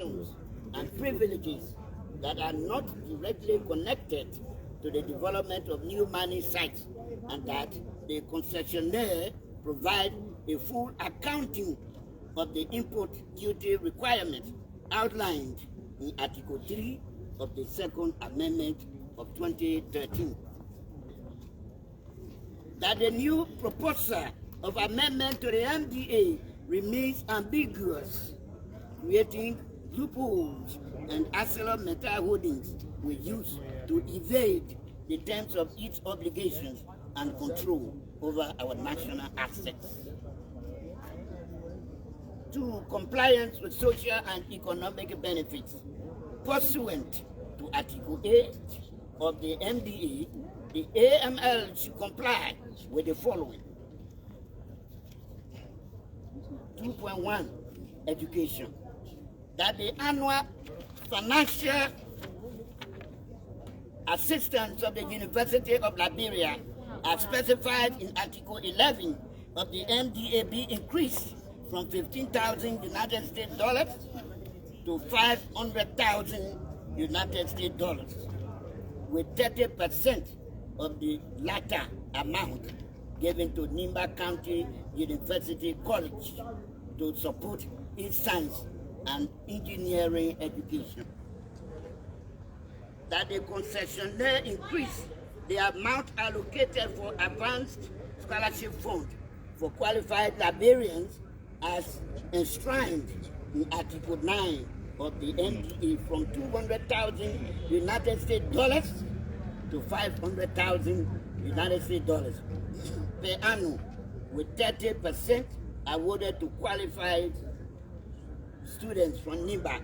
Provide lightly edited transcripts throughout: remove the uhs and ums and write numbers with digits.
concessions and privileges that are not directly connected to the development of new mining sites, and that the concessionaire provide a full accounting of the import duty requirements outlined in Article 3 of the Second Amendment of 2013. That the new proposal of amendment to the MDA remains ambiguous, creating loopholes and ArcelorMittal Holdings will use to evade the terms of its obligations and control over our national assets. 2. Compliance with social and economic benefits. Pursuant to Article 8 of the MDA, the AML should comply with the following. 2.1 Education. That the annual financial assistance of the University of Liberia, as specified in Article 11 of the MDA, be increased from 15,000 United States dollars to 500,000 United States dollars, with 30% of the latter amount given to Nimba County University College to support its science and engineering education. That the concessionaire increase the amount allocated for advanced scholarship fund for qualified Liberians as enshrined in Article 9 of the MDA from 200,000 United States dollars to 500,000 United States dollars per annum, with 30% awarded to qualified students from Nimba,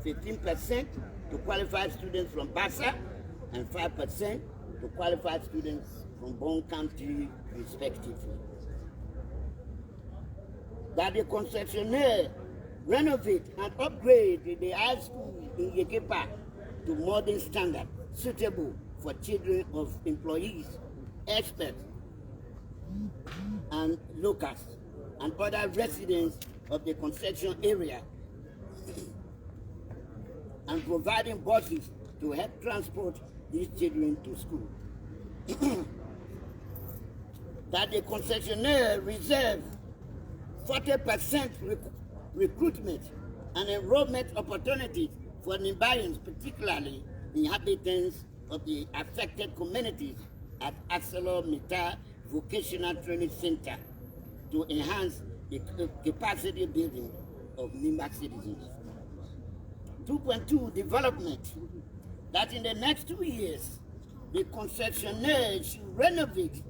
15% to qualified students from Bassa, and 5% to qualified students from Bon County, respectively. That the concessionaire renovate and upgrade the high school in Yekepa to modern standard, suitable for children of employees, experts, and locals, and other residents of the concession area, and providing buses to help transport these children to school. That the concessionaire reserve 40% recruitment and enrollment opportunities for Nimbarians, particularly inhabitants of the affected communities at ArcelorMittal Vocational Training Center, to enhance the capacity building of Nimba Citizens. 2.2 Development. That in the next 2 years, the concessionaire should renovate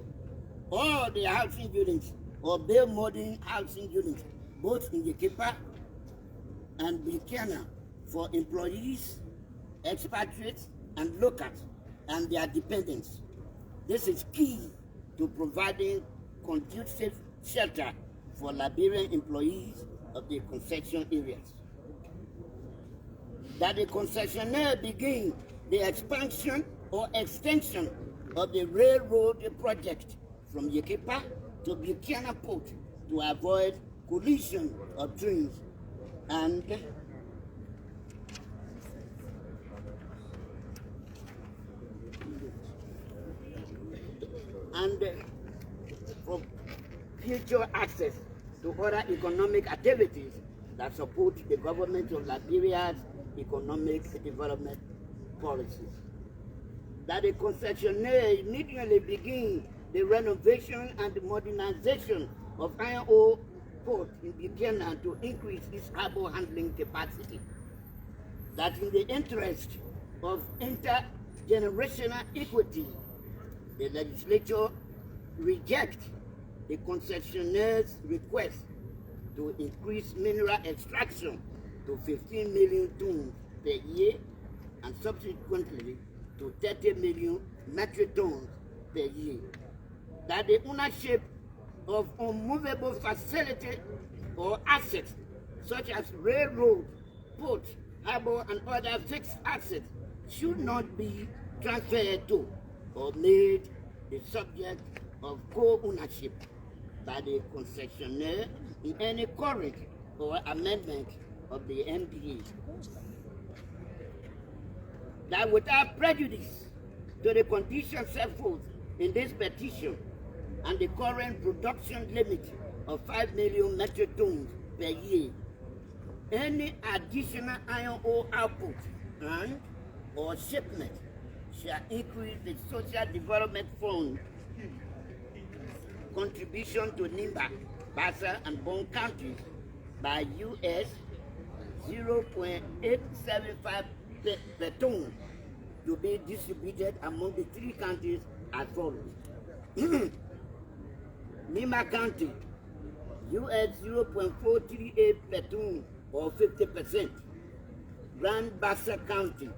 all the housing units or build modern housing units, both in Yekepa and Buchanan, for employees, expatriates, and locals, and their dependents. This is key to providing conducive shelter for Liberian employees of the concession areas. That the concessionaire begin the expansion or extension of the railroad project from Yekepa to Buchanan Port to avoid collision of trains and for future access to other economic activities that support the government of Liberia's economic development policies. That the concessionaire immediately begin the renovation and the modernization of iron ore port in Buchanan to increase its harbor handling capacity. That in the interest of intergenerational equity, the legislature reject the concessionaire's request to increase mineral extraction to 15 million tons per year and subsequently to 30 million metric tons per year. That the ownership of unmovable facility or assets such as railroad, port, harbor, and other fixed assets should not be transferred to or made the subject of co-ownership by the concessionaire in any current or amendment of the MDA. That without prejudice to the conditions set forth in this petition and the current production limit of 5 million metric tons per year, any additional iron ore output and or shipment shall increase the Social Development Fund contribution to Nimba, Bassa, and Bone counties by US 0.875 per ton to be distributed among the 3 counties as follows. Nimba County, US 0.438 per ton or 50%. Grand Bassa County,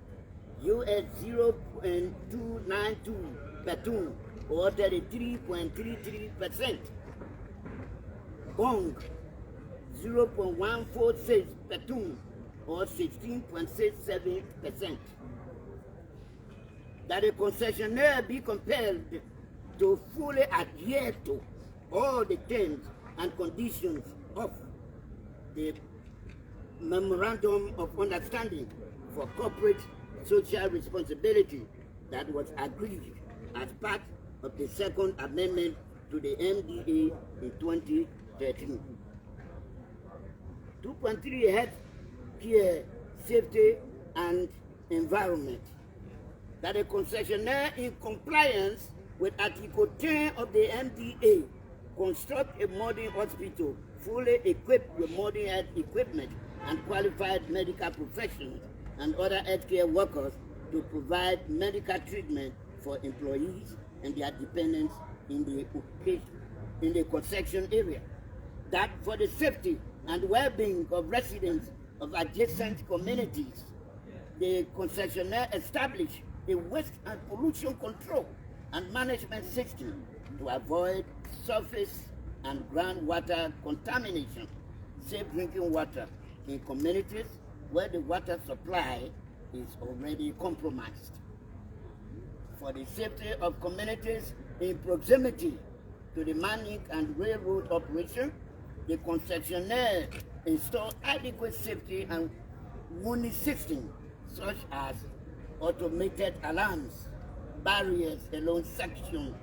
US 0.292 per ton or 33.33%. Bong 0.146 per ton or 16.67%. That the concessionaire be compelled to fully adhere to all the terms and conditions of the Memorandum of Understanding for Corporate Social Responsibility that was agreed as part of the Second Amendment to the MDA in 2013. 2.3 Health Care, Safety and Environment. That a concessionaire in compliance with Article 10 of the MDA construct a modern hospital fully equipped with modern health equipment and qualified medical professionals and other healthcare workers to provide medical treatment for employees and their dependents in the concession area. That for the safety and well-being of residents of adjacent communities, the concessionaire established a waste and pollution control and management system to avoid surface and groundwater contamination, safe drinking water in communities where the water supply is already compromised. For the safety of communities in proximity to the mining and railroad operation, the concessionaire installed adequate safety and warning systems such as automated alarms, barriers along sections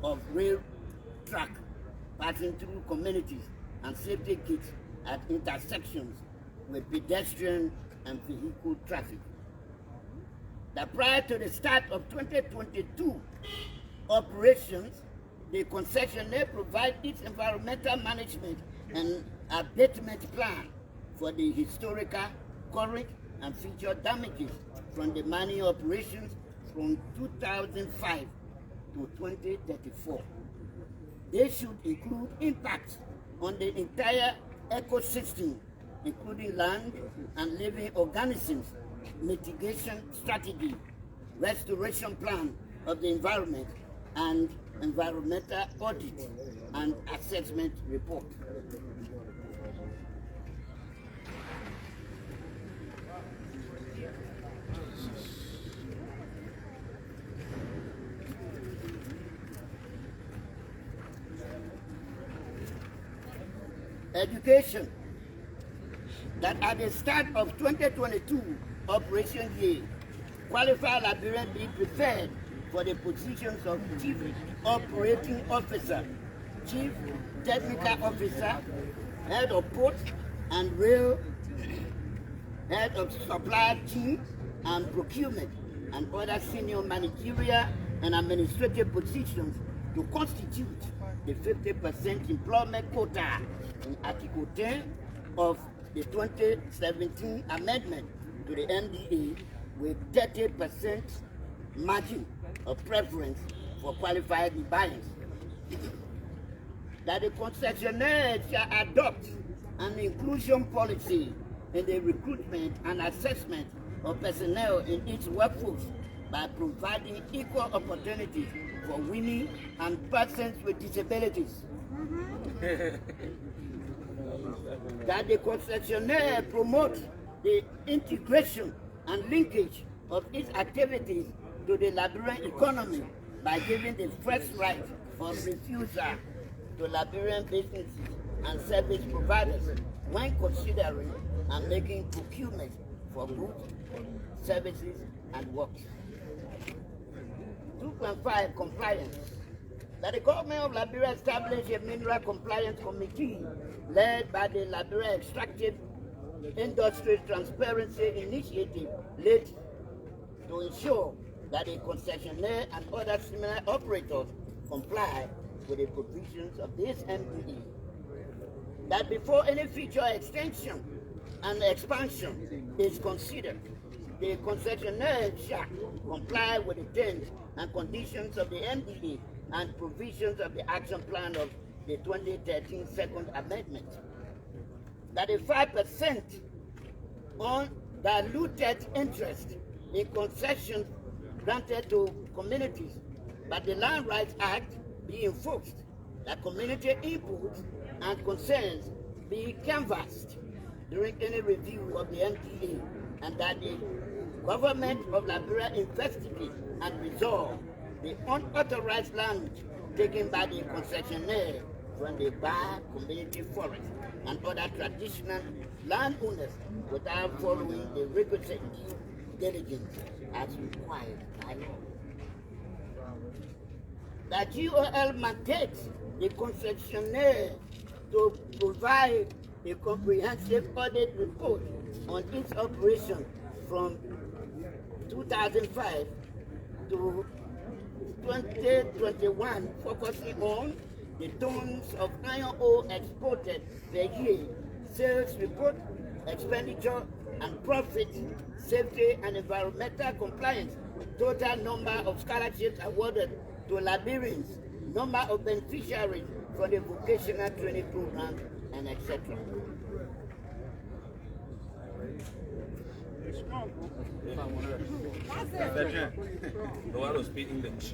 of rail track passing through communities, and safety kits at intersections with pedestrian and vehicle traffic. That prior to the start of 2022 operations, the concessionaire provides its environmental management and abatement plan for the historical, current, and future damages from the mining operations from 2005 to 2034. They should include impacts on the entire ecosystem, including land and living organisms, mitigation strategy, restoration plan of the environment, and environmental audit and assessment report. Education. That at the start of 2022 operation year, qualified Liberians be prepared for the positions of Chief Operating Officer, Chief Technical Officer, Head of Port and Rail, Head of Supply Chain and Procurement, and other senior managerial and administrative positions to constitute the 50% employment quota in Article 10 of the 2017 amendment to the MDA, with 30% margin of preference for qualified Liberians. That the concessionaire shall adopt an inclusion policy in the recruitment and assessment of personnel in its workforce by providing equal opportunities for women and persons with disabilities. That the concessionaire promotes the integration and linkage of its activities to the Liberian economy by giving the first right of refusal to Liberian businesses and service providers when considering and making procurement for goods, services, and works. 2.5, compliance. That the government of Liberia established a mineral compliance committee led by the Liberia Extractive Industry Transparency Initiative, led to ensure that the concessionaire and other similar operators comply with the provisions of this MDE. That before any future extension and expansion is considered, the concessionaire shall comply with the terms and conditions of the MDE and provisions of the action plan of the 2013 Second Amendment. That a 5% on diluted interest in concessions granted to communities by the Land Rights Act be enforced, that community inputs and concerns be canvassed during any review of the MDA, and that the government of Liberia investigate and resolve the unauthorized land taken by the concessionaire from the Bar community forest and other traditional landowners without following the requisite diligence as required by law. That GOL mandates the concessionaire to provide a comprehensive audit report on its operation from 2005 to 2021, focusing on the tons of iron ore exported per year, sales report, expenditure and profit, safety and environmental compliance, total number of scholarships awarded to Liberians, number of beneficiaries for the vocational training program, and etc. No, I don't speak English.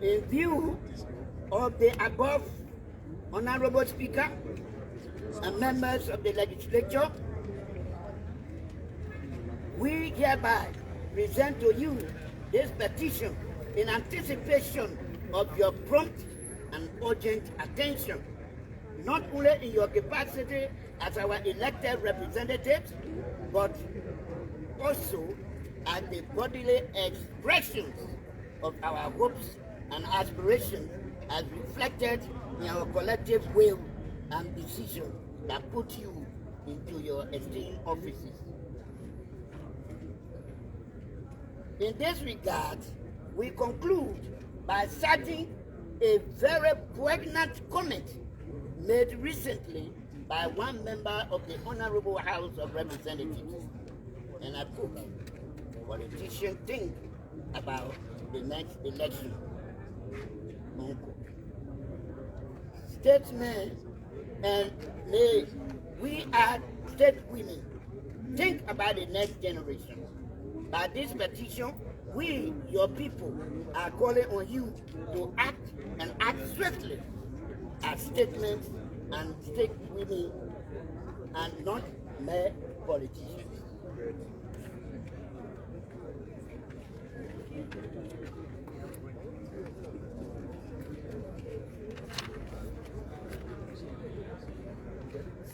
In view of the above, Honorable Speaker and members of the legislature, we hereby present to you this petition in anticipation of your prompt and urgent attention, not only in your capacity as our elected representatives, but also as the bodily expressions of our hopes and aspirations as reflected in our collective will and decision that put you into your esteemed offices. In this regard, we conclude by citing a very poignant comment made recently by one member of the Honorable House of Representatives. And I quote, "Politicians think about the next election." Statesmen and we are state women, think about the next generation. By this petition, we, your people, are calling on you to act and act swiftly as statesmen and state women and not mere politicians.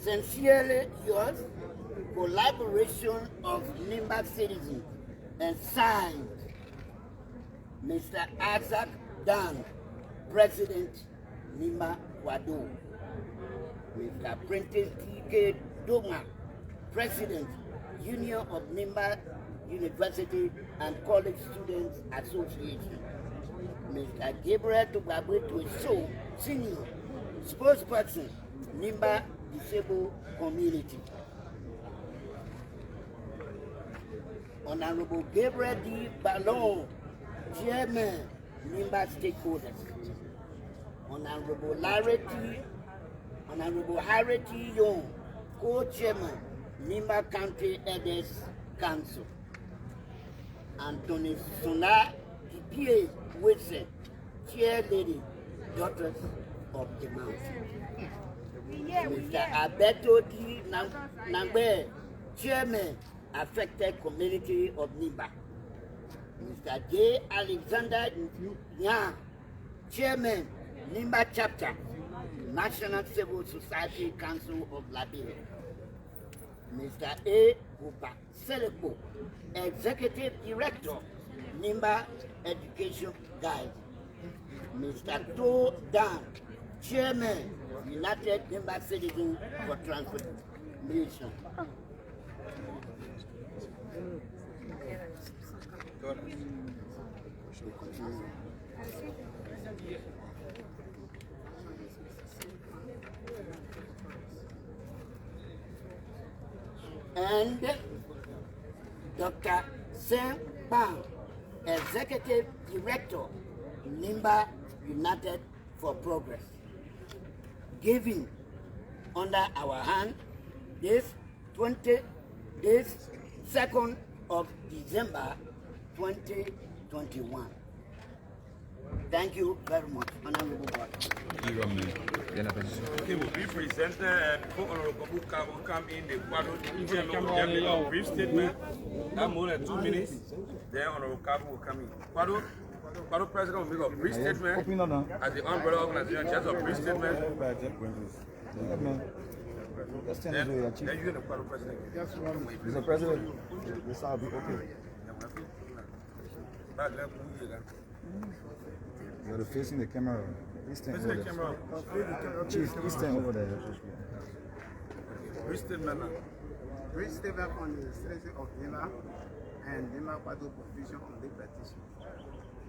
Sincerely yours, collaboration of Nimba Citizens, and signed, Mr. Isaac Dan, President, Nimba Wado. Mr. Prentice T.K. Doma, President, Union of Nimba University and College Students Association. Mr. Gabriel Tugabwe Tuiso, Senior, Spokesperson, Nimba Disabled Community. Honorable Gabriel D. Ballon, Chairman, Nimba Stakeholders. Honorable Harry T. Young, Co-Chairman, Nimba County Elders Council. Anthony Sona P.A. Wilson, Chair Lady, Daughters of the Mountain. Mr. Alberto D. Nangbe, Chairman, Affected Community of Nimba. Mr. J. Alexander Yang, Chairman, Nimba Chapter, National Civil Society Council of Liberia. Mr. A. Bupa Seleko, Executive Director, Nimba Education Guide. Mr. To Dan, Chairman, United Nimba Citizens for Transformation. And Dr. Sen Bang, Executive Director, Nimba United for Progress. Giving under our hand this 2nd of December 2021. Thank you very much, Honorable Board. Okay, we'll be presented before Honorable Buka will come in. The Quadro brief statement. Not more than 2 minutes. Then Honorable Kabu will come in. Quadro President will make a brief statement as the umbrella organization. Just a brief statement. Then you and the Quadro President. Mr. President, this will be okay. You're facing the camera. Please stand over there. Chief, please stand over there. Brief statement. Brief statement on the citizen of Nimba and Nimba Quadro position on the petition.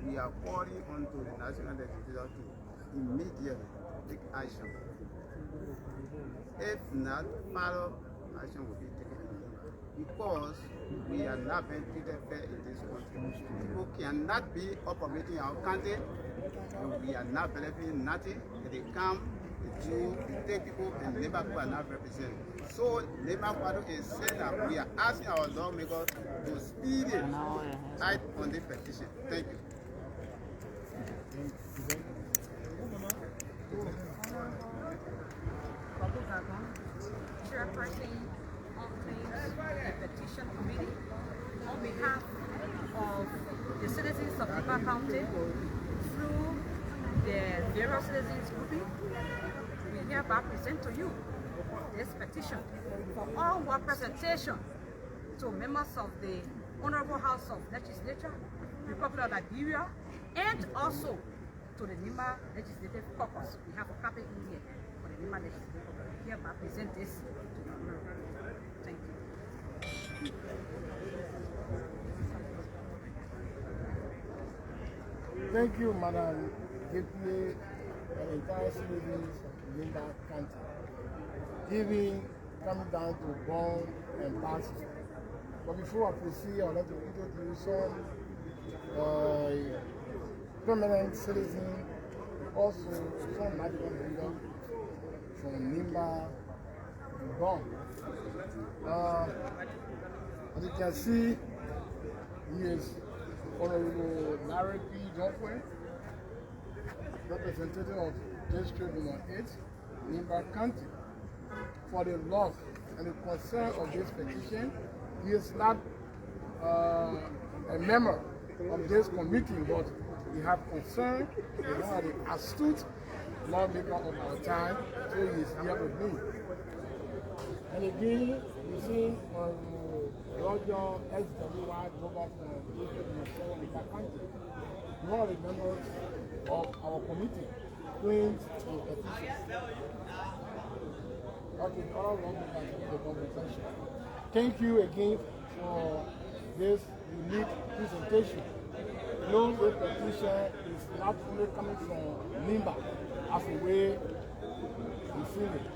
We are calling on to the national legislature to immediately take action. If not, further action will be taken in Nimba, because we are not being treated fair in this country. People cannot be operating in our country, and we are not benefiting nothing. They come, they take people, and labor people are not represented. So Labor Quadro is saying that we are asking our lawmakers to speed it right on the petition. Thank you. Chairperson of the Petition Committee, on behalf of the citizens of Nimba County, through the various citizens grouping, we hereby present to you this petition for all representation to members of the Honorable House of Legislature, Republic of Liberia, and also to the Nimba Legislative Caucus. We have a copy in here for the Nimba Legislative Caucus. We hereby present this to the Honorable. Thank you. Thank you, Madam Deputy, and entire citizens of Nimba County. Coming down to bond and passes. But before I proceed, I'd like to introduce some permanent citizens, also some national leaders from Nimba and Bond. As you can see, he is Honorable Larry P. Johnson, representative of District Number 8, Nimba County. For the love and the concern of this petition, he is not a member of this committee, but we have concern. We are the astute lawmaker of our time, so he is here with me. And again, we see Roger SWY Global from District Number 7 Nimba County. You are the members of our committee, Queens and Petitions. Thank you again for this unique presentation. No petition is not only coming from Nimba as a way we feel it.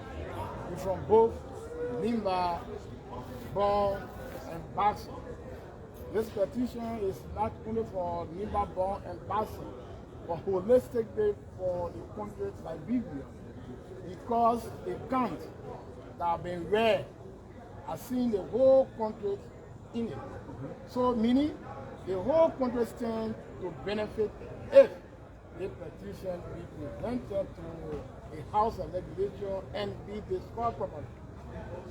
It's from both Nimba, Bond, and Basel. This petition is not only for Nimba, Bond, and Basel, but holistically for the countries like Liberia, because the count that have been read are seeing the whole country in it. So meaning the whole country stands to benefit if the petition be presented to a House of Legislature and be discussed properly.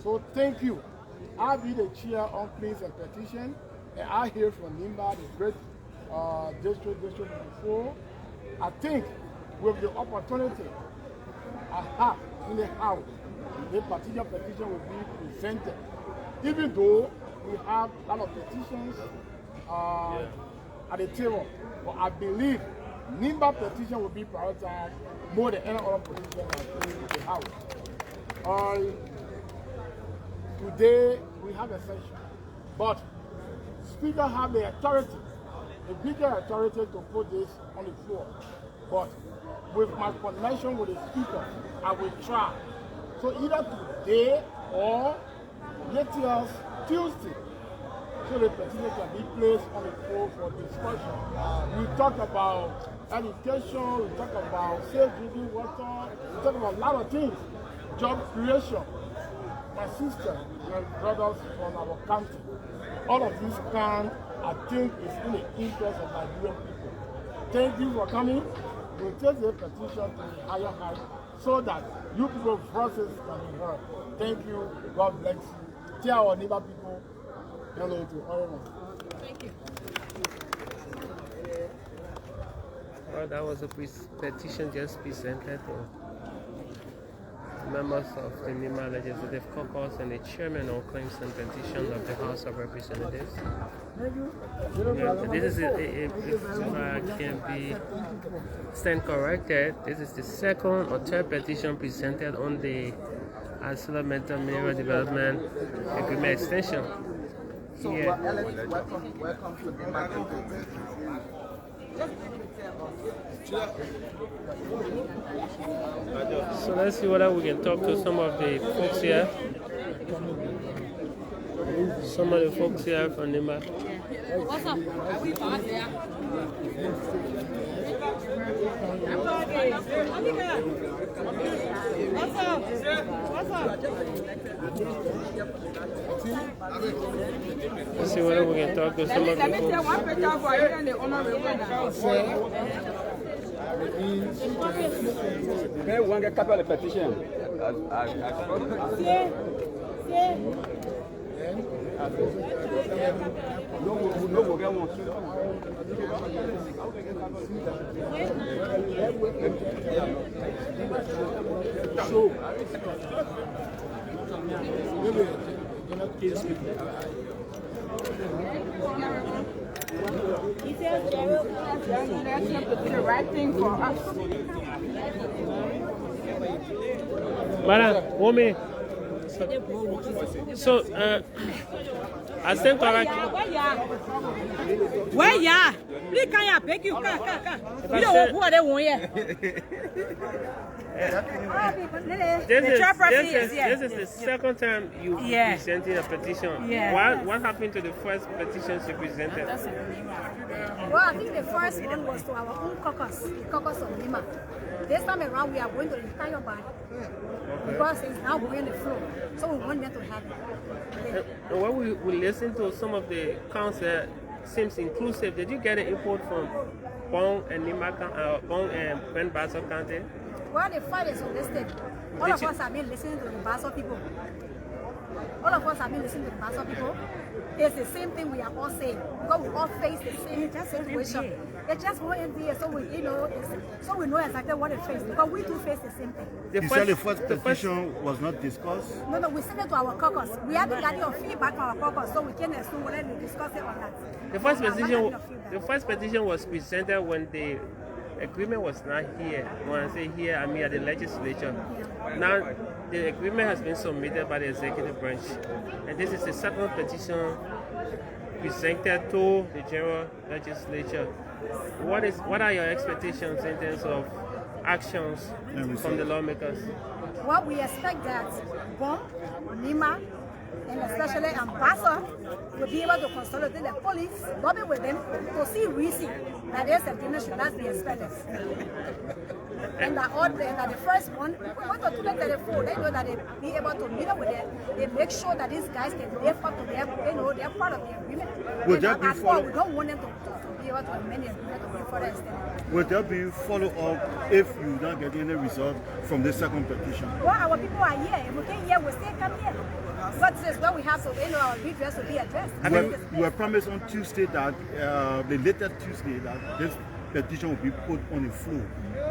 So thank you. I'll be the chair on claims and petition, and I hear from Nimba the great district before. I think with the opportunity I have in the House, the particular petition will be presented. Even though we have a lot of petitions at the table, but I believe Nimba petition will be prioritized more than any other petition in the House. Today we have a session, but Speaker have the authority, the bigger authority to put this on the floor. But with my connection with the Speaker, I will try. So either today or latest Tuesday, so the petition can be placed on the floor for discussion. We talk about education, we talk about safe drinking water, we talk about a lot of things, job creation. My sister and brothers from our country, all of this I think is in the interest of Nigerian people. Thank you for coming. We'll take the petition to the higher height so that you people's voices can be heard. Thank you. God bless you. Tell our neighbor people hello to everyone. Thank you. Well, that was a petition just presented to members of the Nimba Legislative Caucus and the chairman of Claims and Petitions of the House of Representatives. This is, if I can be stand corrected, this is the second or third petition presented on the ArcelorMittal Mineral Development Agreement extension. So, welcome to the market. So let's see whether we can talk to some of the folks here. Some of the folks here from Nimba. What's up? Are we back there? What's up? What's up? Let's see whether we can talk to some of the folks. One get copy of the petition. No, we'll get one. He says Gerald to do the right thing for us. Madam, 1 minute. So, I think correct. Where ya? Please can you beg you? You don't want what they want yet. This is the second time you presented a petition. Yeah. What happened to the first petitions you presented? Well, I think the first one was to our own caucus, the caucus of Nimba. This time around, we are going to the entire body because it's now going the flow. So we want them to have it. And when we listen to some of the council, seems inclusive. Did you get an input from Bong and Nimba, Bong and Ben Basso County? Well, the fight is holistic. All of us have been listening to the Basso people. All of us have been listening to the Basso people. It's the same thing we are all saying because we all face the same situation. It's just one NDA, so we know exactly what it faces because we do face the same thing. You said the first petition was not discussed? No, we sent it to our caucus. We haven't got your feedback from our caucus, so we can't assume whether we discuss it or not. The first petition was presented when the agreement was not here. When I say here, I mean at the legislature. Now, the agreement has been submitted by the executive branch, and this is the second petition presented to the general legislature. What are your expectations in terms of actions from the lawmakers? Well, we expect that Bong, Nimba, and especially Ambassador will be able to consolidate the police, lobby with them to see reason that their agreement should not be expected. And that the first one, we want to do the telephone. They know that they be able to meet up with them. They make sure that these guys can live up to their, they're part of the agreement. Would that be we don't want them to be able to amend the agreement to be further extended. Will there be follow-up if you don't get any result from the second petition? Well, our people are here. If we can't hear, we'll still come here. But this is where we have to, our redress to be addressed. You were promised on Tuesday that, the latest Tuesday, that this petition will be put on the floor.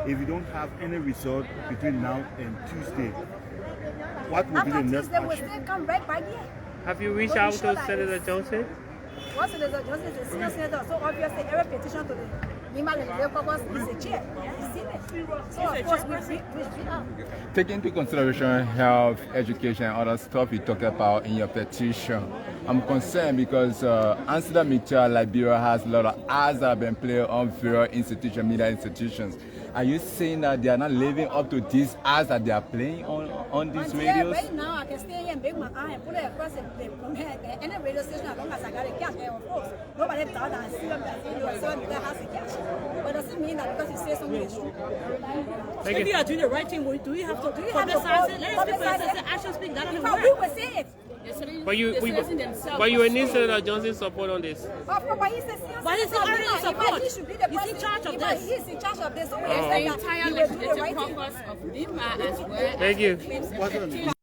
If you don't have any result between now and Tuesday, what will be the next Tuesday, action? we'll still come right back here. Have you reached out to Senator Johnson? What Senator Johnson is a senior senator, so obviously every petition to the Nimba Citizens is a chair. He's seen it. So of course we reach out. Taking into consideration health, education, and other stuff you talked about in your petition, I'm concerned because ArcelorMittal Liberia has a lot of ads that have been played on various institutions, media institutions. Are you saying that they are not living up to these ads that they are playing on these radios? Right now, I can stay here and bake my eye and put it across any radio station as long as I got a cash there, of course. Nobody thought that ArcelorMittal has a cash. But it doesn't mean that because you say something is true. If you are doing the right thing, do you have to publicize it? Let us say action speak that on the We will say it. But you need Senator Johnson's support on this. But he's already in support. He should be the person. He's in charge of this. He's in charge of this. So the entire legislative caucus of Nimba as well. Thank you.